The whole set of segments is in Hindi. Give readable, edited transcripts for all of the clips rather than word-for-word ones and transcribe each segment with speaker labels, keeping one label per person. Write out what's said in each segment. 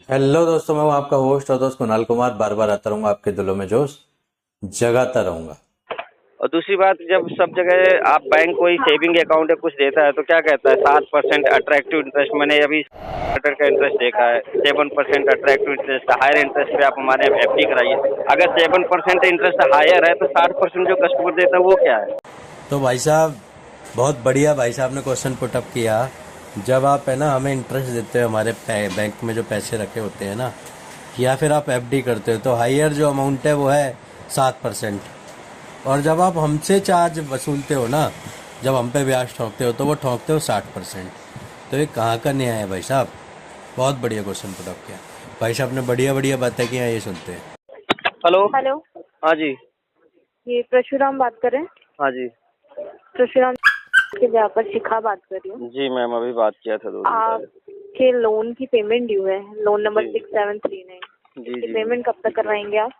Speaker 1: हेलो दोस्तों, मैं हूं आपका होस्ट और दोस्त कुणाल कुमार। बार बार आता रहूंगा, आपके दिलों में जोश जगाता रहूंगा।
Speaker 2: और दूसरी बात, जब सब जगह आप बैंक कोई सेविंग अकाउंट या कुछ देता है तो क्या कहता है 7% अट्रैक्टिव इंटरेस्ट। मैंने अभी का इंटरेस्ट देखा है 7% अट्रैक्टिव इंटरेस्ट, हायर इंटरेस्ट पे आप हमारे एफडी कराइए। अगर 7% इंटरेस्ट हायर है तो 60% जो कस्टमर देता है वो क्या है?
Speaker 1: तो भाई साहब, बहुत बढ़िया भाई साहब ने क्वेश्चन पुटअप किया। जब आप है ना हमें इंटरेस्ट देते हो हमारे बैंक में जो पैसे रखे होते हैं ना, या फिर आप एफडी करते हो, तो हायर जो अमाउंट है वो है 7%। और जब आप हमसे चार्ज वसूलते हो ना, जब हम पे ब्याज ठोकते हो, तो वो ठोकते हो 60%। तो ये कहाँ का न्याय है भाई साहब? बहुत बढ़िया क्वेश्चन पुटअप किया भाई साहब ने। बढ़िया बढ़िया बातें की हैं, ये सुनते हैं।
Speaker 2: हेलो।
Speaker 3: हेलो।
Speaker 2: हाँ जी।
Speaker 3: ये परशुराम बात कर रहे हैं।
Speaker 2: हाँ जी।
Speaker 3: परशुराम के जहाँ पर शिखा बात कर रही हूँ।
Speaker 2: जी मैम, अभी बात किया था 2 दिन पहले।
Speaker 3: आपके लोन की पेमेंट ड्यू है, लोन नंबर
Speaker 2: जी
Speaker 3: 6739।
Speaker 2: जी
Speaker 3: इसकी
Speaker 2: जी जी।
Speaker 3: पेमेंट कब तक करवाएंगे आप?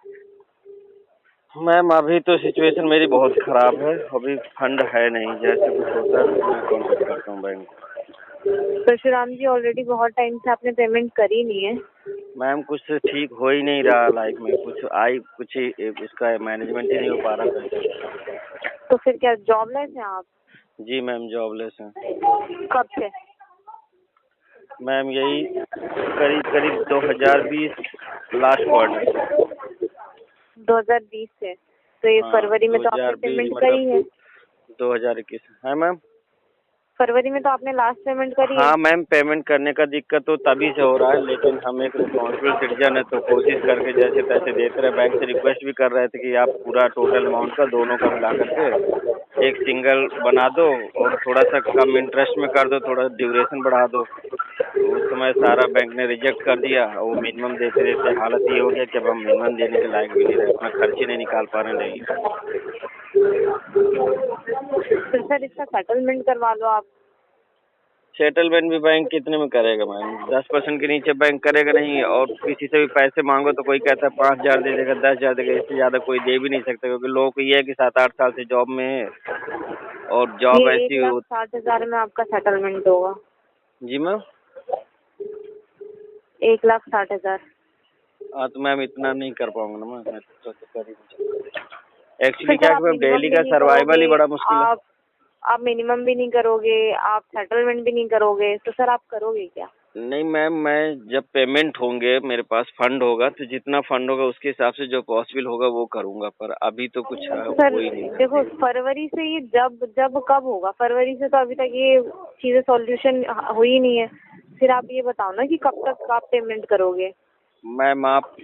Speaker 2: मैम अभी तो सिचुएशन मेरी बहुत ख़राब है, अभी फंड है नहीं। जैसे कुछ होता है तो मैं कॉन्टेक्ट करता हूँ बैंक को।
Speaker 3: परशुराम जी, ऑलरेडी बहुत टाइम से आपने पेमेंट करी नहीं है।
Speaker 2: मैम कुछ ठीक हो ही नहीं रहा लाइफ में, कुछ ही उसका मैनेजमेंट ही नहीं हो पा रहा पैसे का।
Speaker 3: तो फिर क्या जॉबलेस हैं आप?
Speaker 2: जी मैम, जॉबलेस हैं।
Speaker 3: कब से?
Speaker 2: मैम यही करीब करीब 2020 लास्ट क्वार्टर से।
Speaker 3: 2020 से? तो ये
Speaker 2: हाँ,
Speaker 3: फरवरी में तो आपने
Speaker 2: 2020
Speaker 3: पेमेंट करी
Speaker 2: मतलब
Speaker 3: है।
Speaker 2: 2021 है मैम।
Speaker 3: फरवरी में तो आपने लास्ट पेमेंट करी है।
Speaker 2: हाँ मैम, पेमेंट करने का दिक्कत तो तभी से हो रहा है, लेकिन हम एक रिस्पॉन्सिबल सिटीजन है तो कोशिश करके जैसे तैसे देते रहे। बैंक से रिक्वेस्ट भी कर रहे थे कि आप पूरा टोटल अमाउंट का दोनों का मिला करके एक सिंगल बना दो और थोड़ा सा कम इंटरेस्ट में कर दो, थोड़ा ड्यूरेशन बढ़ा दो। तो उस समय सारा बैंक ने रिजेक्ट कर दिया और वो मिनिमम देते देते हालत ये हो गया कि अब हम मिनिमम देने के लायक भी नहीं रहे, अपना खर्च ही नहीं निकाल पा रहे हैं डेली का।
Speaker 3: तो सर इसका सेटलमेंट करवा लो आप।
Speaker 2: सेटलमेंट भी बैंक कितने में करेगा मैम? 10% के नीचे बैंक करेगा नहीं, और किसी से भी पैसे मांगो तो कोई कहता है 5,000 दे देगा, 10,000 देगा, इससे ज़्यादा कोई दे भी नहीं सकता, क्योंकि लोगों को ये है कि 7-8 साल से जॉब में है और जॉब
Speaker 3: ये
Speaker 2: ऐसी
Speaker 3: एक लाख
Speaker 2: हो।
Speaker 3: साठ हजार में आपका सेटलमेंट होगा।
Speaker 2: जी मैम।
Speaker 3: 1,60,000।
Speaker 2: हाँ तो मैम इतना नहीं कर पाऊंगा ना मैम, मैं तो कर ही नहीं सकता।
Speaker 3: फिर
Speaker 2: एक्चुअली क्या
Speaker 3: सर
Speaker 2: है
Speaker 3: आप
Speaker 2: कि मैम
Speaker 3: मिनिमम
Speaker 2: डेली
Speaker 3: भी
Speaker 2: का
Speaker 3: नहीं
Speaker 2: सर्वाइवल ही
Speaker 3: करोगे।
Speaker 2: बड़ा मुश्किल है।
Speaker 3: आप मिनिमम भी नहीं करोगे, आप सेटलमेंट भी नहीं करोगे, तो सर आप करोगे क्या?
Speaker 2: नहीं मैम, मैं जब पेमेंट होंगे, मेरे पास फंड होगा, तो जितना फंड होगा उसके हिसाब से जो पॉसिबल होगा वो करूँगा, पर अभी तो कुछ
Speaker 3: सर
Speaker 2: हो ही नहीं
Speaker 3: देखो,
Speaker 2: सकती।
Speaker 3: फरवरी से ये जब जब कब होगा? फरवरी से तो अभी तक ये चीजें सॉल्यूशन हुई नहीं है। फिर आप ये बताओ ना कि कब तक आप पेमेंट करोगे।
Speaker 2: मैम आप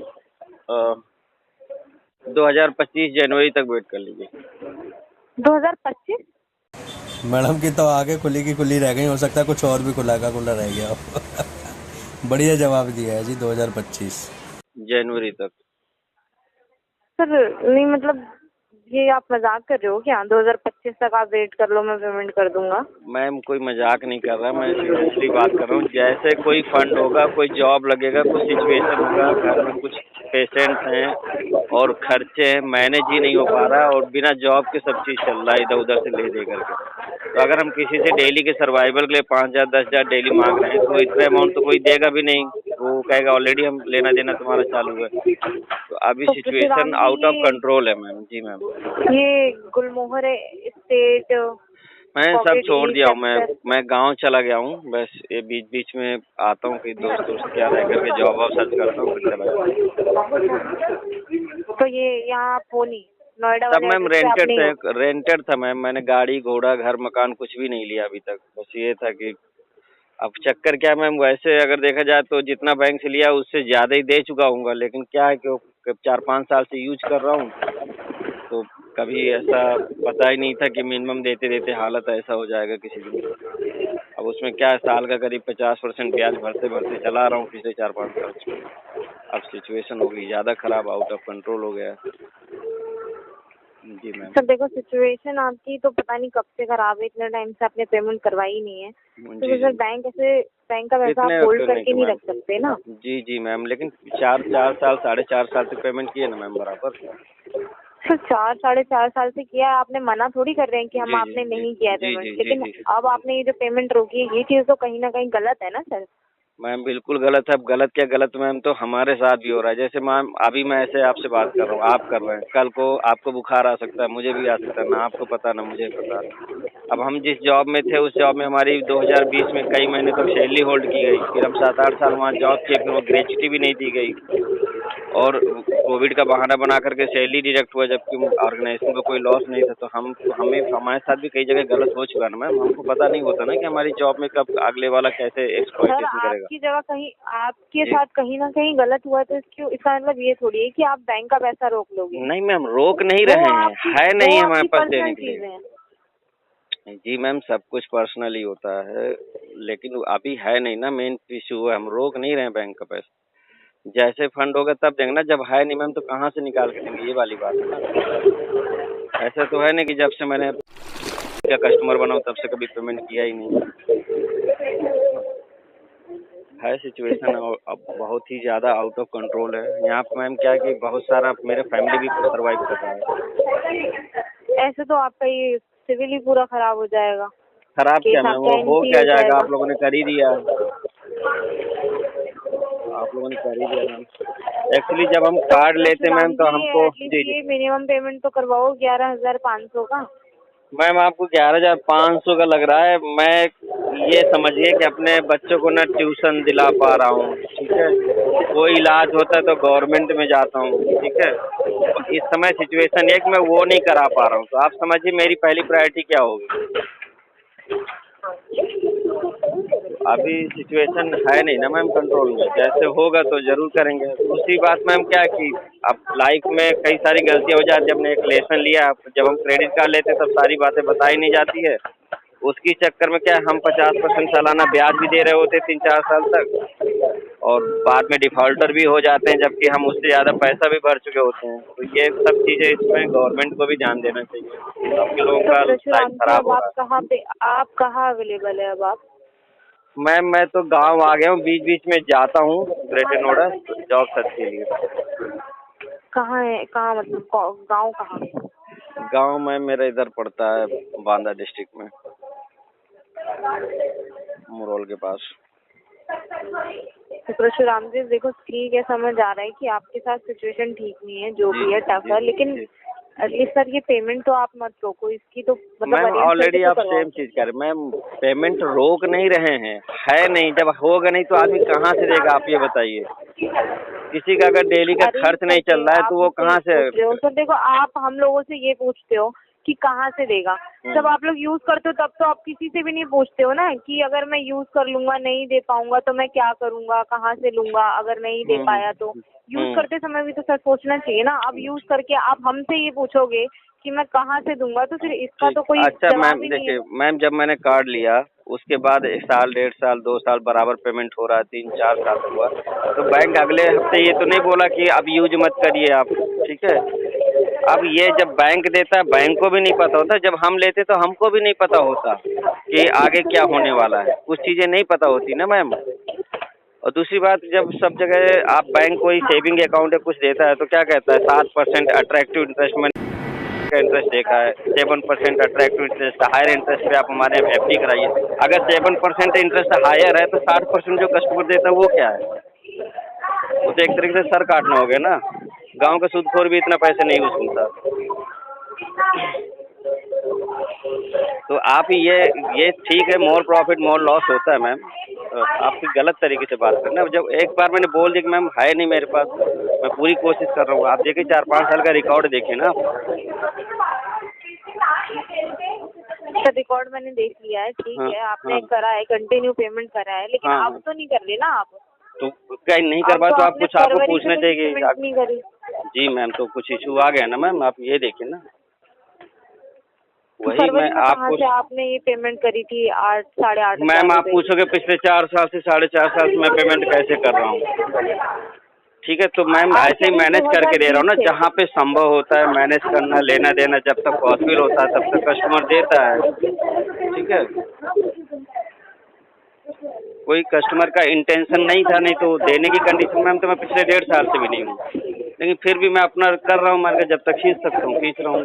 Speaker 2: 2025 जनवरी तक वेट कर लीजिए।
Speaker 3: 2025?
Speaker 1: मैडम की तो आगे खुली की खुली रह गई, हो सकता है कुछ और भी खुला का खुला रह गया हो। बढ़िया जवाब दिया है जी, 2025
Speaker 2: जनवरी तक।
Speaker 3: सर नहीं, मतलब ये आप मजाक कर रहे हो क्या? 2025 तक आप वेट कर लो, मैं पेमेंट कर दूंगा।
Speaker 2: मैम कोई मजाक नहीं कर रहा, मैं सीरियसली बात कर रहा हूँ। जैसे कोई फंड होगा, कोई जॉब लगेगा, कुछ सिचुएशन होगा, घर में कुछ पेशेंट्स हैं और खर्चे हैं, मैनेज ही नहीं हो पा रहा है, और बिना जॉब के सब चीज़ चल रहा है इधर उधर से ले दे करके। तो अगर हम किसी से डेली के सर्वाइवल के लिए 5,000 10,000 डेली मांग रहे हैं तो इतना अमाउंट तो कोई देगा भी नहीं। वो कहेगा ऑलरेडी हम लेना देना तुम्हारा चालू है। तो अभी
Speaker 3: तो
Speaker 2: situation
Speaker 3: Parshuram ji,
Speaker 2: out of control है मैम। जी मैम।
Speaker 3: ये गुलमोहर स्टेट
Speaker 2: मैं सब
Speaker 3: पॉकेट
Speaker 2: छोड़ दिया
Speaker 3: ईस्ट
Speaker 2: हूँ,
Speaker 3: एक्सप्रेस।
Speaker 2: मैं गांव चला गया हूँ। बस ये बीच बीच में आता हूँ कि दोस्त दोस्त क्या रह करके जॉब वॉब सर्च करता हूँ, फिर चला जाता हूँ।
Speaker 3: तो ये यहाँ आप हो नहीं, नोएडा
Speaker 2: तब
Speaker 3: वाले
Speaker 2: मैम
Speaker 3: एड्रेस पे आप नहीं हो?
Speaker 2: रेंटेड था मैम। मैंने गाड़ी घोड़ा घर मकान कुछ भी नहीं लिया अभी तक। बस ये था कि अब चक्कर क्या मैम, वैसे अगर देखा जाए तो जितना बैंक से लिया उससे ज़्यादा ही दे चुका हूँ, लेकिन क्या है कि वो 4-5 साल से यूज कर रहा हूँ, तो कभी ऐसा पता ही नहीं था कि मिनिमम देते देते हालत ऐसा हो जाएगा किसी दिन। अब उसमें क्या है, साल का करीब 50% ब्याज भरते भरते चला रहा हूँ पिछले 4-5 साल से। अब सिचुएशन हो गई ज़्यादा ख़राब, आउट ऑफ कंट्रोल हो गया। जी मैम।
Speaker 3: सर देखो, सिचुएशन आपकी तो पता नहीं कब से खराब है, इतने टाइम से आपने पेमेंट करवाई नहीं है, तो
Speaker 2: जी
Speaker 3: फिर सर
Speaker 2: जी।
Speaker 3: बैंक का पैसा
Speaker 2: कितने
Speaker 3: आप होल्ड
Speaker 2: करने
Speaker 3: करके
Speaker 2: के
Speaker 3: नहीं
Speaker 2: मैम?
Speaker 3: रख सकते ना।
Speaker 2: जी जी मैम, लेकिन 4 4 साल 4.5 साल तक पेमेंट किए ना मैम बराबर।
Speaker 3: सर 4 साढ़े 4 साल से किया है आपने, मना थोड़ी कर रहे हैं कि हम
Speaker 2: जी जी
Speaker 3: आपने
Speaker 2: जी
Speaker 3: नहीं किया है
Speaker 2: जी जी
Speaker 3: पेमेंट,
Speaker 2: जी
Speaker 3: लेकिन
Speaker 2: जी।
Speaker 3: अब आपने ये जो पेमेंट रोकी है, ये चीज तो कहीं ना कहीं गलत है ना सर।
Speaker 2: मैम बिल्कुल गलत है। अब गलत क्या गलत मैम, तो हमारे साथ भी हो रहा है। जैसे मैम अभी मैं ऐसे आपसे बात कर रहा हूँ, आप कर रहे हैं, कल को आपको बुखार आ सकता है, मुझे भी आ सकता है, ना आपको पता ना मुझे पता। अब हम जिस जॉब में थे उस जॉब में हमारी 2020 में कई महीने तक सैलरी होल्ड की गई, फिर हम 7-8 साल वहाँ जॉब किए, फिर वो ग्रेच्युटी भी नहीं दी गई और कोविड का बहाना बना करके सैलरी डिडक्ट हुआ, जबकि ऑर्गेनाइजेशन को कोई लॉस नहीं था। तो हमें हमारे साथ भी कई जगह गलत हो चुका है ना मैम। हमको पता नहीं होता ना कि हमारी जॉब में कब अगले वाला कैसे
Speaker 3: सर
Speaker 2: एक्सप्लॉइटेशन करेगा।
Speaker 3: आपकी जगह कहीं आपके
Speaker 2: जी
Speaker 3: साथ कहीं ना कहीं गलत हुआ तो इसका मतलब ये थोड़ी है कि आप बैंक का पैसा रोक लोगे।
Speaker 2: नहीं मैम, रोक नहीं
Speaker 3: वो
Speaker 2: रहे हैं,
Speaker 3: आपकी
Speaker 2: है
Speaker 3: वो
Speaker 2: नहीं हमारे
Speaker 3: आपकी
Speaker 2: पास देने
Speaker 3: पर्सनल
Speaker 2: के लिए।
Speaker 3: चीजें हैं।
Speaker 2: जी मैम, सब कुछ पर्सनल ही होता है, लेकिन अभी है नहीं ना, मेन इशू है हम रोक नहीं रहे हैं बैंक का पैसा। जैसे फंड होगा तब देंगे ना, जब है नहीं मैम तो कहाँ से निकाल के देंगे, ये वाली बात है ना। ऐसा तो है नहीं कि जब से मैंने क्या कस्टमर बना हूं, तब से कभी पेमेंट किया ही नहीं है। सिचुएशन अब बहुत ही ज़्यादा आउट ऑफ कंट्रोल है यहाँ पे मैम। क्या कि बहुत सारा मेरा फैमिली भी सर्वाइव कर रहा है।
Speaker 3: ऐसे तो आपका ये सिविल ही पूरा खराब हो जाएगा।
Speaker 2: खराब
Speaker 3: केस
Speaker 2: क्या मैम,
Speaker 3: आपका
Speaker 2: वो हो
Speaker 3: एनसी
Speaker 2: क्या
Speaker 3: हो
Speaker 2: जाएगा,
Speaker 3: जाएगा।
Speaker 2: आप लोगों ने कर ही दिया, आप लोगों ने कर ही दिया मैम। एक्चुअली जब हम
Speaker 3: तो
Speaker 2: कार्ड लेते मैम
Speaker 3: परशुराम
Speaker 2: तो
Speaker 3: जी
Speaker 2: हमको
Speaker 3: एटलीस्ट
Speaker 2: जी जी
Speaker 3: ये मिनिमम पेमेंट तो करवाओ 11,500 का।
Speaker 2: मैम, आपको 11,500 का लग रहा है। मैं ये समझिए कि अपने बच्चों को ना ट्यूशन दिला पा रहा हूँ, ठीक है। कोई इलाज होता है तो गवर्नमेंट में जाता हूँ, ठीक है। इस समय सिचुएशन ये है कि मैं वो नहीं करा पा रहा हूँ, तो आप समझिए मेरी पहली प्रायोरिटी क्या होगी। अभी सिचुएशन है नहीं ना मैम कंट्रोल में, जैसे होगा तो जरूर करेंगे। दूसरी बात मैम क्या है कि अब लाइफ में कई सारी गलतियां हो जाती है। हमने एक लेसन लिया, जब हम क्रेडिट कार्ड लेते हैं तब सारी बातें बताई नहीं जाती है। उसकी चक्कर में क्या है, हम 50% सालाना ब्याज भी दे रहे होते 3-4 साल तक, और बाद में डिफॉल्टर भी हो जाते हैं, जबकि हम उससे ज़्यादा पैसा भी भर चुके होते हैं। तो ये सब चीज़ें इसमें गवर्नमेंट को भी ध्यान देना चाहिए। आपके लोगों
Speaker 3: तो
Speaker 2: का लाइफ
Speaker 3: परशुराम जी
Speaker 2: खराब
Speaker 3: अब
Speaker 2: हो रहा है।
Speaker 3: आप कहाँ अवेलेबल है अब आप?
Speaker 2: मैम मैं तो गांव आ गया हूँ, बीच बीच में जाता हूँ ग्रेटर नोएडा जॉब सर्च के लिए।
Speaker 3: कहाँ है, कहाँ मतलब गाँव कहाँ?
Speaker 2: गांव में मेरा इधर पड़ता है बांदा डिस्ट्रिक्ट में, मुरौल के पास।
Speaker 3: तो परशुराम जी देखो ठीक है, समझ आ रहा है कि आपके साथ सिचुएशन ठीक नहीं है, जो
Speaker 2: जी
Speaker 3: भी है टफ
Speaker 2: जी
Speaker 3: है, लेकिन
Speaker 2: जी
Speaker 3: एटलीस्ट सर ये पेमेंट तो आप मत रोको, इसकी तो मतलब
Speaker 2: मैम,
Speaker 3: अरेंज करके
Speaker 2: ऑलरेडी
Speaker 3: तो
Speaker 2: आप
Speaker 3: करवाओ।
Speaker 2: सेम चीज कर मैम, पेमेंट रोक नहीं रहे हैं, है नहीं। जब होगा नहीं तो आदमी कहाँ से देगा, आप ये बताइए। किसी का अगर डेली का
Speaker 3: अरेंज
Speaker 2: खर्च नहीं चल
Speaker 3: करके
Speaker 2: रहा है
Speaker 3: आप
Speaker 2: तो वो
Speaker 3: मुझसे
Speaker 2: कहाँ से।
Speaker 3: पूछ रहे हो सर, देखो आप हम लोगों से ये पूछते हो कि कहाँ से देगा। जब आप लोग यूज करते हो तब तो आप किसी से भी नहीं पूछते हो ना कि अगर मैं यूज कर लूंगा नहीं दे पाऊंगा तो मैं क्या करूंगा, कहाँ से लूंगा, अगर नहीं दे पाया तो। यूज करते समय भी तो सर सोचना चाहिए ना। अब यूज करके आप हमसे ये पूछोगे कि मैं कहाँ से दूंगा, तो फिर इसका तो कोई
Speaker 2: अच्छा मैम
Speaker 3: जवाब ही नहीं है।
Speaker 2: देखिए मैम, जब मैंने कार्ड लिया उसके बाद 1 साल 1.5 साल 2 साल बराबर पेमेंट हो रहा है, 3-4 साल हुआ, तो बैंक अगले हफ्ते ये तो नहीं बोला कि अब यूज मत करिए आप, ठीक है। अब ये जब बैंक देता है बैंक को भी नहीं पता होता, जब हम लेते तो हमको भी नहीं पता होता कि आगे क्या होने वाला है। कुछ चीज़ें नहीं पता होती ना मैम। और दूसरी बात, जब सब जगह आप बैंक कोई सेविंग अकाउंट या कुछ देता है तो क्या कहता है 7% अट्रैक्टिव इंटरेस्ट में का इंटरेस्ट देखा है, 7% अट्रैक्टिव इंटरेस्ट, हायर इंटरेस्ट पे आप हमारे एफडी कराइए। अगर 7% इंटरेस्ट हायर है तो 60% जो कस्टमर देता है वो क्या है, वो तो एक तरीके से सर काटना हो गया ना। गांव का सूदखोर भी इतना पैसे नहीं वसूलता। तो आप ये ठीक है, मोर प्रॉफिट मोर लॉस होता है मैम। आपकी गलत तरीके से बात करना। जब एक बार मैंने बोल दिया कि मैम है नहीं मेरे पास, मैं पूरी कोशिश कर रहा हूँ। आप देखिए 4-5 साल का रिकॉर्ड देखिए ना आप।
Speaker 3: रिकॉर्ड मैंने देख लिया है, ठीक
Speaker 2: हाँ
Speaker 3: है, आपने
Speaker 2: हाँ
Speaker 3: करा है, कंटिन्यू पेमेंट करा है, लेकिन
Speaker 2: हाँ
Speaker 3: अब तो नहीं कर रहे ना आप।
Speaker 2: तो क्या नहीं कर
Speaker 3: अब
Speaker 2: पाए
Speaker 3: तो
Speaker 2: तो आप
Speaker 3: आपने
Speaker 2: कुछ आपको
Speaker 3: फरवरी से
Speaker 2: पूछना
Speaker 3: कुछ
Speaker 2: चाहिए
Speaker 3: पेमेंट नहीं करी।
Speaker 2: जी मैम, तो कुछ इशू आ गया ना मैम, आप ये देखिए ना।
Speaker 3: तो
Speaker 2: वही मैं
Speaker 3: फरवरी में कहाँ
Speaker 2: आपको
Speaker 3: से आपने ये पेमेंट करी थी 8-8.5
Speaker 2: मैम,
Speaker 3: हजार
Speaker 2: आप
Speaker 3: रुपए?
Speaker 2: पूछोगे पिछले 4 साल से 4.5 साल से मैं पेमेंट कैसे कर रहा हूँ, ठीक है। तो मैम
Speaker 3: आप
Speaker 2: ऐसे
Speaker 3: कह
Speaker 2: ही
Speaker 3: रहे
Speaker 2: मैनेज करके दे रहा हूँ ना,
Speaker 3: 2020 से।
Speaker 2: जहाँ पे संभव होता है मैनेज करना, लेना देना जब तक पॉसिबल होता है तब तक कस्टमर देता है, ठीक है। कोई कस्टमर का इंटेंशन नहीं था, नहीं तो देने की कंडीशन मैम तो मैं पिछले 1.5 साल से भी नहीं हूँ, लेकिन फिर भी मैं अपना कर रहा हूँ, मान के जब तक खींच सकता हूँ खींच रहा हूँ।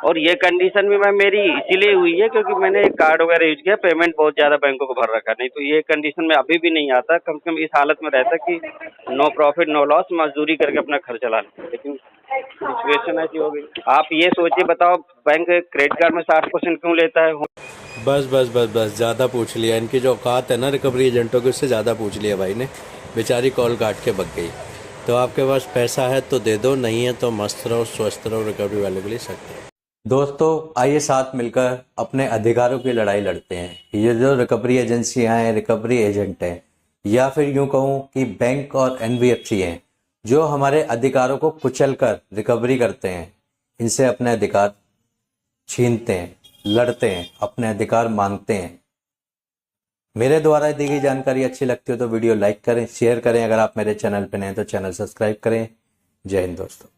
Speaker 2: और ये कंडीशन भी मैम मेरी इसीलिए हुई है क्योंकि मैंने एक कार्ड वगैरह यूज किया, पेमेंट बहुत ज़्यादा बैंकों को भर रखा, नहीं तो ये कंडीशन में अभी भी नहीं आता, कम से कम इस हालत में रहता कि नो प्रॉफिट नो लॉस, मजदूरी करके अपना घर चला लें, लेकिन सिचुएशन ऐसी हो गई। आप ये सोचिए, बताओ बैंक क्रेडिट कार्ड में 60% क्यों लेता है?
Speaker 1: बस बस बस बस, ज़्यादा पूछ लिया। इनकी जो औकात है ना रिकवरी एजेंटों की, उससे ज़्यादा पूछ लिया भाई ने। बेचारी कॉल काट के भग गई। तो आपके पास पैसा है तो दे दो, नहीं है तो मस्त रहो, स्वस्थ रहो, रिकवरी वाले के लिए सकते हैं। दोस्तों आइए साथ मिलकर अपने अधिकारों की लड़ाई लड़ते हैं। ये जो रिकवरी एजेंसियां हैं, रिकवरी एजेंट हैं, या फिर यूं कहूं कि बैंक और एनबीएफसी हैं, जो हमारे अधिकारों को कुचलकर रिकवरी करते हैं, इनसे अपने अधिकार छीनते हैं, लड़ते हैं, अपने अधिकार मांगते हैं। मेरे द्वारा दी गई जानकारी अच्छी लगती हो तो वीडियो लाइक करें, शेयर करें। अगर आप मेरे चैनल पर नए हैं तो चैनल सब्सक्राइब करें। जय हिंद दोस्तों।